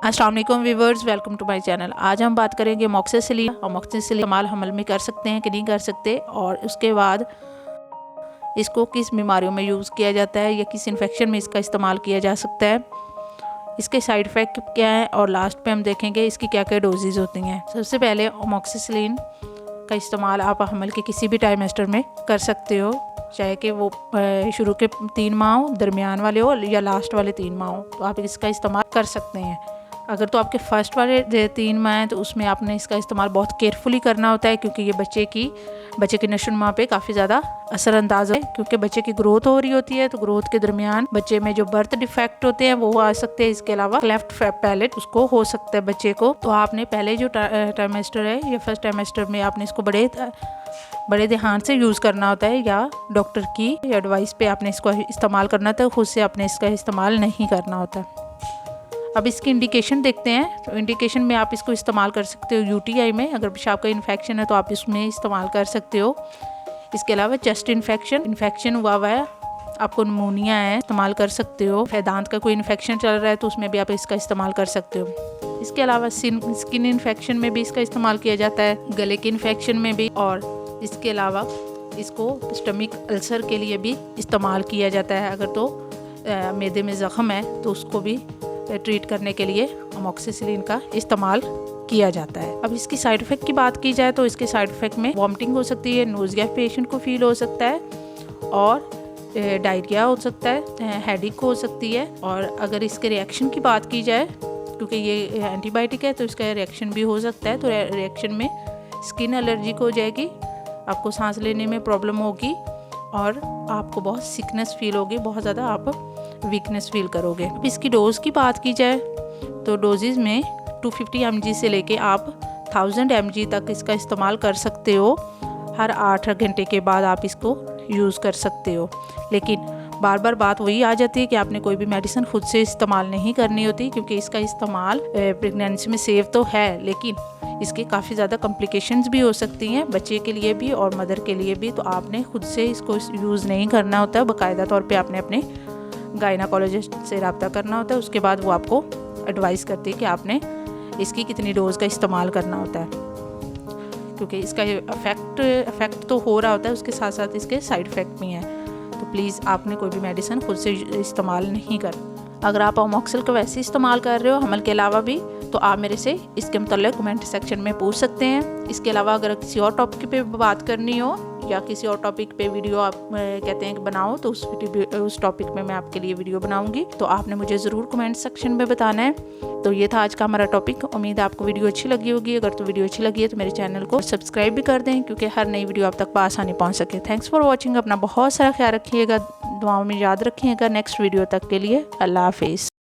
अस्सलाम वालेकुम viewers, welcome to my channel. आज हम बात करेंगे अमोक्सिसिलिन। अमोक्सिसिलिन इस्तेमाल हमल में कर सकते हैं कि नहीं कर सकते, और उसके बाद इसको किस बीमारियों में यूज़ किया जाता है या किस इन्फेक्शन में इसका इस्तेमाल किया जा सकता है, इसके साइड इफ़ेक्ट क्या है, और लास्ट पे हम देखेंगे इसकी क्या क्या डोजेज़ होती हैं। सबसे पहले अमोक्सिसिलिन का इस्तेमाल आप हमल के किसी भी ट्राइमेस्टर में कर सकते हो, चाहे कि वो शुरू के 3 माह हो, दरमियान वाले हो या लास्ट वाले 3 माह हो, तो आप इसका इस्तेमाल कर सकते हैं। अगर तो आपके फर्स्ट वाले 3 माह हैं तो उसमें आपने इसका इस्तेमाल बहुत केयरफुली करना होता है, क्योंकि ये बच्चे की नशोनुमा पे काफ़ी ज़्यादा असरअंदाज है, क्योंकि बच्चे की ग्रोथ हो रही होती है। तो ग्रोथ के दरमियान बच्चे में जो बर्थ डिफेक्ट होते हैं वो आ सकते हैं। इसके अलावा क्लेफ्ट पैलेट उसको हो सकता है बच्चे को। तो आपने पहले जो ट्राइमेस्टर है या फर्स्ट ट्राइमेस्टर में आपने इसको बड़े ध्यान से यूज़ करना होता है, या डॉक्टर की एडवाइस पे आपने इसको इस्तेमाल करना होता है, खुद से आपने इसका इस्तेमाल नहीं करना होता। अब इसकी इंडिकेशन देखते हैं। तो इंडिकेशन में आप इसको इस्तेमाल कर सकते हो यूटीआई में, अगर पेशाब का इन्फेक्शन है तो आप इसमें इस्तेमाल कर सकते हो। इसके अलावा चेस्ट इन्फेक्शन हुआ है, आपको निमोनिया है, इस्तेमाल कर सकते हो। दांत का कोई इन्फेक्शन चल रहा है तो उसमें भी आप इसका इस्तेमाल कर सकते हो। इसके अलावा स्किन इन्फेक्शन में भी इसका इस्तेमाल किया जाता है, गले के इन्फेक्शन में भी, और इसके अलावा इसको स्टमक अल्सर के लिए भी इस्तेमाल किया जाता है। अगर तो मैदे में ज़ख़म है तो उसको भी ट्रीट करने के लिए अमोक्सिसिलिन का इस्तेमाल किया जाता है। अब इसकी साइड इफ़ेक्ट की बात की जाए तो इसके साइड इफ़ेक्ट में वॉमिटिंग हो सकती है, नोज़िया पेशेंट को फील हो सकता है, और डायरिया हो सकता है, हेडेक हो सकती है। और अगर इसके रिएक्शन की बात की जाए, क्योंकि ये एंटीबायोटिक है तो इसका रिएक्शन भी हो सकता है। तो रिएक्शन में स्किन एलर्जिक हो जाएगी, आपको सांस लेने में प्रॉब्लम होगी, और आपको बहुत सिकनेस फील होगी, बहुत ज़्यादा आप वीकनेस फील करोगे। अब इसकी डोज की बात की जाए तो डोजेज़ में 250 mg से लेके आप 1000 mg तक इसका इस्तेमाल कर सकते हो। हर 8 घंटे के बाद आप इसको यूज़ कर सकते हो। लेकिन बार बार बात वही आ जाती है कि आपने कोई भी मेडिसिन खुद से इस्तेमाल नहीं करनी होती, क्योंकि इसका इस्तेमाल प्रेगनेंसी में सेफ तो है, लेकिन इसके काफ़ी ज़्यादा कॉम्प्लिकेशंस भी हो सकती हैं बच्चे के लिए भी और मदर के लिए भी। तो आपने खुद से इसको यूज़ नहीं करना होता है, बाकायदा तौर पे आपने अपने गायनाकोलॉजिस्ट से रब्ता करना होता है। उसके बाद वो आपको एडवाइस करती है कि आपने इसकी कितनी डोज का इस्तेमाल करना होता है, क्योंकि इसका इफ़ेक्ट तो हो रहा होता है, उसके साथ साथ इसके साइड इफ़ेक्ट भी हैं। तो प्लीज़ आपने कोई भी मेडिसिन खुद से इस्तेमाल नहीं कर। अगर आप अमोक्सिल का वैसे इस्तेमाल कर रहे हो हमल के अलावा भी, तो आप मेरे से इसके मतलब कमेंट सेक्शन में पूछ सकते हैं। इसके अलावा अगर किसी और टॉपिक पे बात करनी हो या किसी और टॉपिक पे वीडियो आप कहते हैं कि बनाओ, तो उस टॉपिक में मैं आपके लिए वीडियो बनाऊंगी। तो आपने मुझे ज़रूर कमेंट सेक्शन में बताना है। तो ये था आज का हमारा टॉपिक। उम्मीद है आपको वीडियो अच्छी लगी होगी। अगर तो वीडियो अच्छी लगी है तो मेरे चैनल को सब्सक्राइब भी कर दें, क्योंकि हर नई वीडियो आप तक बआसानी पहुँच सके। Thanks for watching. अपना बहुत सारा ख्याल रखिएगा, दुआओं में याद रखिएगा। नेक्स्ट वीडियो तक के लिए अल्लाह हाफिज़।